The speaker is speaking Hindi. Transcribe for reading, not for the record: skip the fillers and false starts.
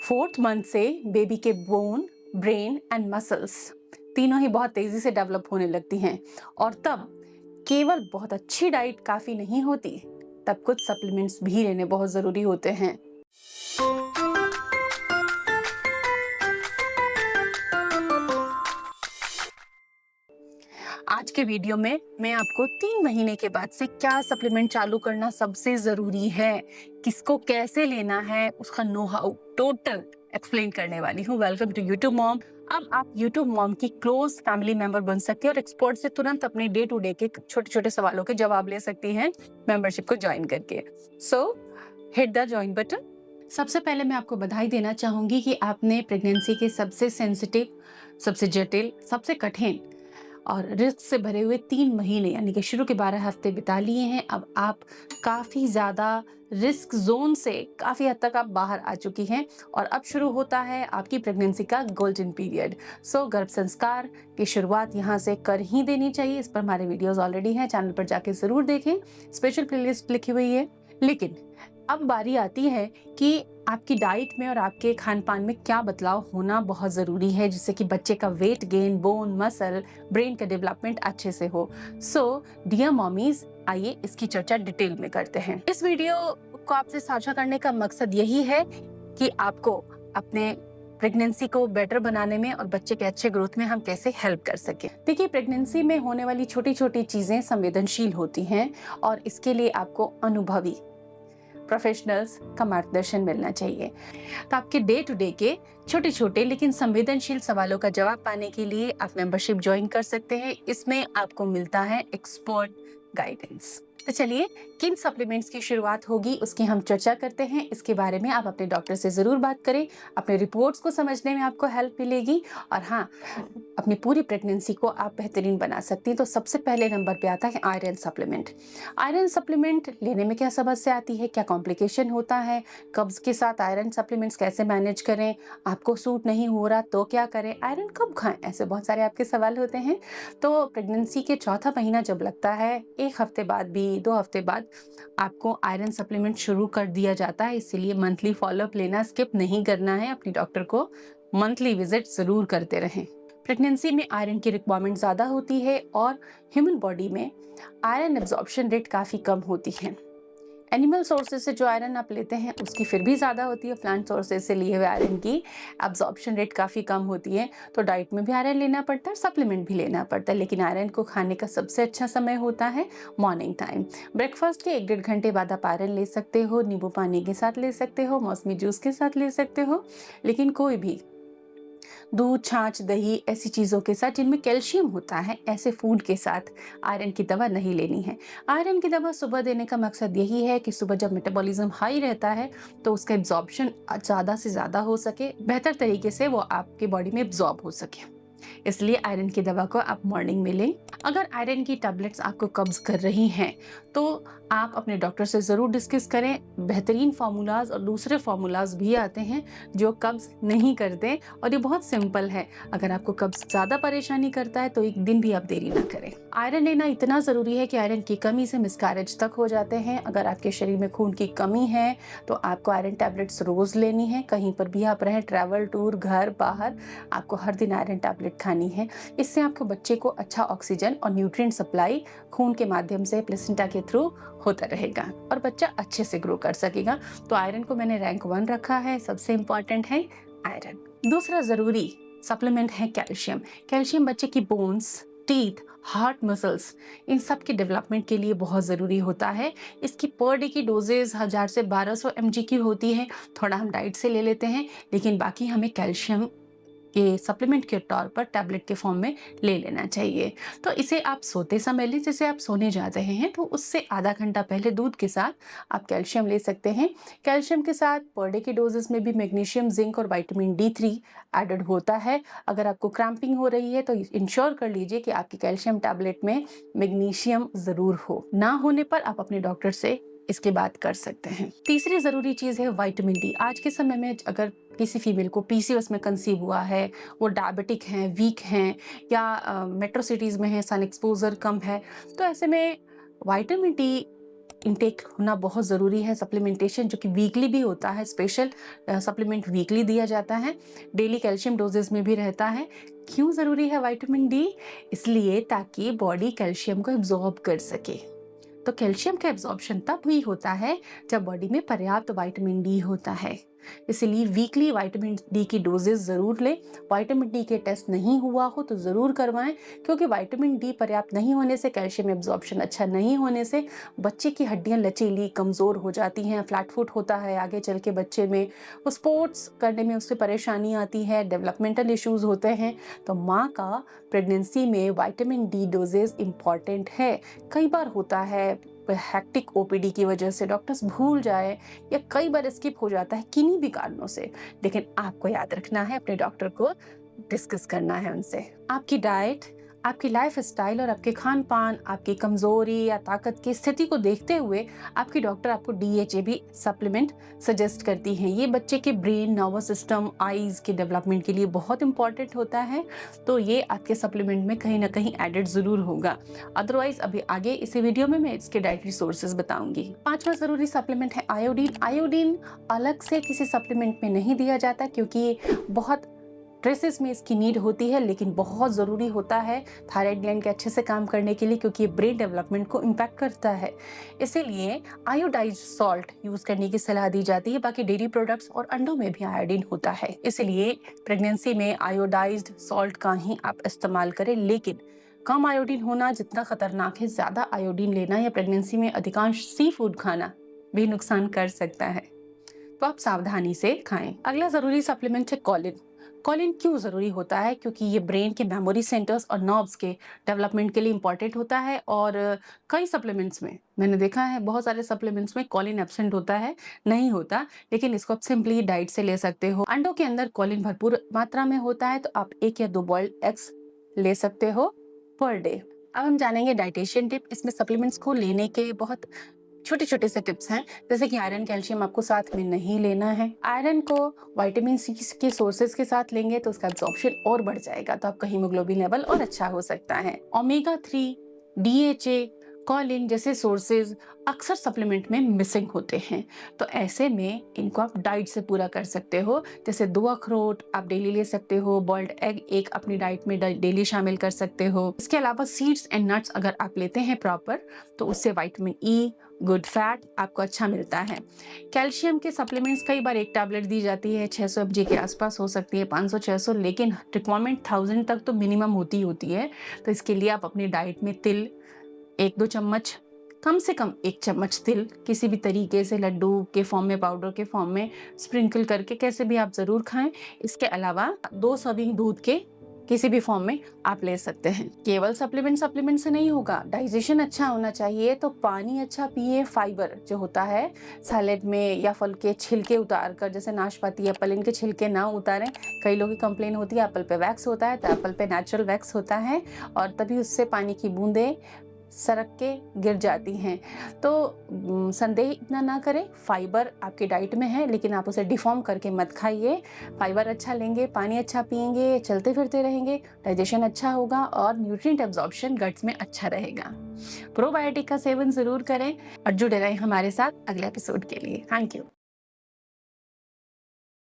4th मंथ से बेबी के बोन, ब्रेन एंड मसल्स तीनों ही बहुत तेजी से डेवलप होने लगती हैं और तब केवल बहुत अच्छी डाइट काफी नहीं होती, तब कुछ सप्लीमेंट्स भी लेने बहुत जरूरी होते हैं। आज के वीडियो में मैं आपको 3 महीने के बाद से क्या सप्लीमेंट चालू करना सबसे जरूरी है, किसको कैसे लेना है, उसका नो हाउ टोटल एक्सप्लेन करने वाली हूँ। Welcome to YouTube mom. अब आप यूट्यूब मॉम की क्लोज फैमिली मेंबर बन सकती हैं और एक्सपर्ट से तुरंत अपने डे टू डे के छोटे छोटे सवालों के जवाब ले सकती हैं मेंबरशिप को ज्वाइन करके। सो हिट द ज्वाइन बटन। सबसे पहले मैं आपको बधाई देना चाहूंगी कि आपने प्रेगनेंसी के सबसे सेंसिटिव, सबसे जटिल, सबसे कठिन और रिस्क से भरे हुए 3 महीने यानी कि शुरू के 12 हफ्ते बिता लिए हैं। अब आप काफ़ी ज़्यादा रिस्क जोन से काफ़ी हद तक आप बाहर आ चुकी हैं और अब शुरू होता है आपकी प्रेगनेंसी का गोल्डन पीरियड। सो गर्भ संस्कार की शुरुआत यहाँ से कर ही देनी चाहिए। इस पर हमारे वीडियोस ऑलरेडी हैं, चैनल पर जाके ज़रूर देखें, स्पेशल प्लेलिस्ट लिखी हुई है। लेकिन अब बारी आती है कि आपकी डाइट में और आपके खान पान में क्या बदलाव होना बहुत ज़रूरी है, जिससे कि बच्चे का weight gain, bone, muscle, brain का डेवलपमेंट अच्छे से हो। सो डियर मॉमीज, आइए इसकी चर्चा डिटेल में करते हैं। इस वीडियो को आपसे साझा करने का मकसद यही है कि आपको अपने प्रेगनेंसी को बेटर बनाने में और बच्चे के अच्छे ग्रोथ में हम कैसे हेल्प कर सकें। देखिए, प्रेगनेंसी में होने वाली छोटी छोटी चीज़ें संवेदनशील होती हैं और इसके लिए आपको अनुभवी प्रोफेशनल्स का मार्गदर्शन मिलना चाहिए। तो आपके डे टू डे के छोटे छोटे लेकिन संवेदनशील सवालों का जवाब पाने के लिए आप मेंबरशिप ज्वाइन कर सकते हैं। इसमें आपको मिलता है एक्सपर्ट गाइडेंस। तो चलिए, किन सप्लीमेंट्स की शुरुआत होगी उसकी हम चर्चा करते हैं। इसके बारे में आप अपने डॉक्टर से ज़रूर बात करें, अपने रिपोर्ट्स को समझने में आपको हेल्प मिलेगी और हाँ, अपनी पूरी प्रेगनेंसी को आप बेहतरीन बना सकती हैं। तो सबसे पहले नंबर पे आता है आयरन सप्लीमेंट। आयरन सप्लीमेंट लेने में क्या समस्या आती है, क्या कॉम्प्लिकेशन होता है, कब्ज के साथ आयरन सप्लीमेंट्स कैसे मैनेज करें, आपको सूट नहीं हो रहा तो क्या करें, आयरन कब खाएं, ऐसे बहुत सारे आपके सवाल होते हैं। तो प्रेगनेंसी के चौथा महीना जब लगता है, 1 हफ्ते बाद भी, 2 हफ्ते बाद आपको आयरन सप्लीमेंट शुरू कर दिया जाता है। इसीलिए मंथली फॉलोअप लेना स्किप नहीं करना है, अपनी डॉक्टर को मंथली विजिट जरूर करते रहें। प्रेगनेंसी में आयरन की रिक्वायरमेंट ज़्यादा होती है और ह्यूमन बॉडी में आयरन एब्जॉर्प्शन रेट काफ़ी कम होती है। एनिमल सोर्सेज से जो आयरन आप लेते हैं उसकी फिर भी ज़्यादा होती है, प्लांट सोर्सेज से लिए हुए आयरन की एब्जॉर्प्शन रेट काफ़ी कम होती है। तो डाइट में भी आयरन लेना पड़ता है, सप्लीमेंट भी लेना पड़ता है। लेकिन आयरन को खाने का सबसे अच्छा समय होता है मॉर्निंग टाइम। ब्रेकफास्ट के 1-1.5 घंटे बाद आप आयरन ले सकते हो, नींबू पानी के साथ ले सकते हो, मौसमी जूस के साथ ले सकते हो। लेकिन कोई भी दूध, छाछ, दही ऐसी चीज़ों के साथ जिनमें कैल्शियम होता है, ऐसे फूड के साथ आयरन की दवा नहीं लेनी है। आयरन की दवा सुबह देने का मकसद यही है कि सुबह जब मेटाबॉलिज्म हाई रहता है तो उसका एब्जॉर्प्शन ज़्यादा से ज़्यादा हो सके, बेहतर तरीके से वो आपकी बॉडी में एब्जॉर्ब हो सके। इसलिए आयरन की दवा को आप मॉर्निंग में लें। अगर आयरन की टैबलेट्स आपको कब्ज कर रही हैं तो आप अपने डॉक्टर से ज़रूर डिस्कस करें। बेहतरीन फार्मूलाज और दूसरे फार्मूलाज भी आते हैं जो कब्ज नहीं करते और ये बहुत सिंपल है। अगर आपको कब्ज ज़्यादा परेशानी करता है तो 1 दिन भी आप देरी ना करें। आयरन लेना इतना ज़रूरी है कि आयरन की कमी से मिसकैरेज तक हो जाते हैं। अगर आपके शरीर में खून की कमी है तो आपको आयरन टैबलेट्स रोज़ लेनी है। कहीं पर भी आप रहें, ट्रैवल, टूर, घर, बाहर, आपको हर दिन आयरन टैबलेट खानी है। इससे आपके बच्चे को अच्छा ऑक्सीजन और न्यूट्रिएंट सप्लाई खून के माध्यम से प्लेसेंटा के थ्रू होता रहेगा और बच्चा अच्छे से ग्रो कर सकेगा। तो आयरन को मैंने रैंक 1 रखा है, सबसे इंपॉर्टेंट है आयरन। दूसरा जरूरी सप्लीमेंट है कैल्शियम। कैल्शियम बच्चे की बोन्स, टीथ, हार्ट मसल्स, इन सब के डेवलपमेंट के लिए बहुत ज़रूरी होता है। इसकी पर डे की डोजेज 1000 से 1200 mg की होती है। थोड़ा हम डाइट से ले लेते हैं, लेकिन बाकी हमें कैल्शियम के सप्लीमेंट के तौर पर टैबलेट के फॉर्म में ले लेना चाहिए। तो इसे आप सोते समय लें, जैसे आप सोने जा रहे हैं तो उससे आधा घंटा पहले दूध के साथ आप कैल्शियम ले सकते हैं। कैल्शियम के साथ पर डे की डोजेस में भी मैग्नीशियम, जिंक और विटामिन D3 एडेड होता है। अगर आपको क्रैम्पिंग हो रही है तो इंश्योर कर लीजिए कि आपकी कैल्शियम टैबलेट में मैग्नीशियम ज़रूर हो। ना होने पर आप अपने डॉक्टर से इसके बात कर सकते हैं। तीसरी ज़रूरी चीज़ है विटामिन D। आज के समय में अगर किसी फीमेल को PCOS में कंसीव हुआ है, वो डायबिटिक हैं, वीक हैं या मेट्रो सिटीज़ में है, सन एक्सपोजर कम है, तो ऐसे में विटामिन D इंटेक होना बहुत ज़रूरी है। सप्लीमेंटेशन जो कि वीकली भी होता है, स्पेशल सप्लीमेंट वीकली दिया जाता है, डेली कैल्शियम डोजेस में भी रहता है। क्यों ज़रूरी है विटामिन डी? इसलिए ताकि बॉडी कैल्शियम को एब्जॉर्ब कर सके। तो कैल्शियम का एब्जॉर्प्शन तब ही होता है जब बॉडी में पर्याप्त विटामिन डी होता है। इसलिए वीकली विटामिन डी की डोजेस ज़रूर लें। विटामिन डी के टेस्ट नहीं हुआ हो तो ज़रूर करवाएं, क्योंकि विटामिन डी पर्याप्त नहीं होने से, कैल्शियम एब्जॉर्प्शन अच्छा नहीं होने से बच्चे की हड्डियां लचीली कमज़ोर हो जाती हैं, फ्लैट फुट होता है आगे चल के बच्चे में, वो स्पोर्ट्स करने में उससे परेशानी आती है, डेवलपमेंटल इश्यूज़ होते हैं। तो माँ का प्रेगनेंसी में विटामिन डी डोजेज इम्पॉर्टेंट है। कई बार होता है हेक्टिक ओपीडी की वजह से डॉक्टर्स भूल जाए या कई बार स्किप हो जाता है किन्हीं भी कारणों से, लेकिन आपको याद रखना है, अपने डॉक्टर को डिस्कस करना है उनसे। आपकी डाइट, आपकी लाइफ स्टाइल और आपके खान पान, आपकी कमजोरी या ताकत की स्थिति को देखते हुए आपकी डॉक्टर आपको डीएचए भी सप्लीमेंट सजेस्ट करती हैं। ये बच्चे के ब्रेन, नर्वस सिस्टम, आईज के डेवलपमेंट के लिए बहुत इंपॉर्टेंट होता है, तो ये आपके सप्लीमेंट में कहीं ना कहीं एडेड जरूर होगा। अदरवाइज अभी आगे इसी वीडियो में मैं इसके डाइटरी सोर्सेज बताऊंगी। पांचवा जरूरी सप्लीमेंट है आयोडीन। आयोडीन अलग से किसी सप्लीमेंट में नहीं दिया जाता, क्योंकि बहुत ट्रेसेस में इसकी नीड होती है, लेकिन बहुत ज़रूरी होता है थायराइड ग्लैंड के अच्छे से काम करने के लिए, क्योंकि ये ब्रेन डेवलपमेंट को इम्पैक्ट करता है। इसीलिए आयोडाइज्ड सॉल्ट यूज़ करने की सलाह दी जाती है। बाकी डेयरी प्रोडक्ट्स और अंडों में भी आयोडीन होता है, इसलिए प्रेगनेंसी में आयोडाइज्ड सॉल्ट का ही आप इस्तेमाल करें। लेकिन कम आयोडीन होना जितना खतरनाक है, ज़्यादा आयोडीन लेना या प्रेगनेंसी में अधिकांश सी फूड खाना भी नुकसान कर सकता है, तो आप सावधानी से खाएं। अगला ज़रूरी सप्लीमेंट है कॉलिन। कॉलिन क्यों ज़रूरी होता है? क्योंकि ये ब्रेन के मेमोरी सेंटर्स और नर्व्स के डेवलपमेंट के लिए इंपॉर्टेंट होता है। और कई सप्लीमेंट्स में मैंने देखा है, बहुत सारे सप्लीमेंट्स में कॉलिन एब्सेंट होता है, नहीं होता, लेकिन इसको आप सिंपली डाइट से ले सकते हो। अंडों के अंदर कॉलिन भरपूर मात्रा में होता है, तो आप 1 या 2 बॉइल्ड एग्स ले सकते हो पर डे। अब हम जानेंगे डाइटेशियन टिप। इसमें सप्लीमेंट्स को लेने के बहुत छोटे छोटे से टिप्स हैं, जैसे कि आयरन, कैल्शियम आपको साथ में नहीं लेना है। आयरन को विटामिन सी के सोर्सेज के साथ लेंगे तो उसका एब्जॉर्प्शन और बढ़ जाएगा, तो आपका हीमोग्लोबिन लेवल और अच्छा हो सकता है। ओमेगा 3, डीएचए, कॉलिन जैसे सोर्सेज अक्सर सप्लीमेंट में मिसिंग होते हैं, तो ऐसे में इनको आप डाइट से पूरा कर सकते हो। जैसे 2 अखरोट आप डेली ले सकते हो, बॉइल्ड एग एक अपनी डाइट में डेली शामिल कर सकते हो। इसके अलावा सीड्स एंड नट्स अगर आप लेते हैं प्रॉपर, तो उससे विटामिन ई, गुड फैट आपको अच्छा मिलता है। कैल्शियम के सप्लीमेंट्स कई बार एक टैबलेट दी जाती है, 600 mg के आसपास हो सकती है, 500-600, लेकिन रिक्वायरमेंट 1000 तक तो मिनिमम होती है। तो इसके लिए आप अपनी डाइट में तिल 1-2 चम्मच, कम से कम 1 चम्मच तिल किसी भी तरीके से, लड्डू के फॉर्म में, पाउडर के फॉर्म में स्प्रिंकल करके, कैसे भी आप ज़रूर खाएं। इसके अलावा 2 सर्विंग दूध के किसी भी फॉर्म में आप ले सकते हैं। केवल सप्लीमेंट से नहीं होगा, डाइजेशन अच्छा होना चाहिए, तो पानी अच्छा पिए। फाइबर जो होता है सैलेड में या फल के छिलके उतार कर, जैसे नाशपाती, एप्पल, इनके छिलके ना उतारें। कई लोगों की कंप्लेन होती है एप्पल पे वैक्स होता है, तो एप्पल पे नेचुरल वैक्स होता है और तभी उससे पानी की बूंदें सरक के गिर जाती हैं। तो संदेह इतना ना करें, फाइबर आपकी डाइट में है, लेकिन आप उसे डिफॉर्म करके मत खाइए। फाइबर अच्छा लेंगे, पानी अच्छा पिएंगे, चलते फिरते रहेंगे, डाइजेशन अच्छा होगा और न्यूट्रिएंट एब्जॉर्प्शन गट्स में अच्छा रहेगा। प्रोबायोटिक का सेवन जरूर करें और जुड़े रहें हमारे साथ अगले एपिसोड के लिए। Thank you.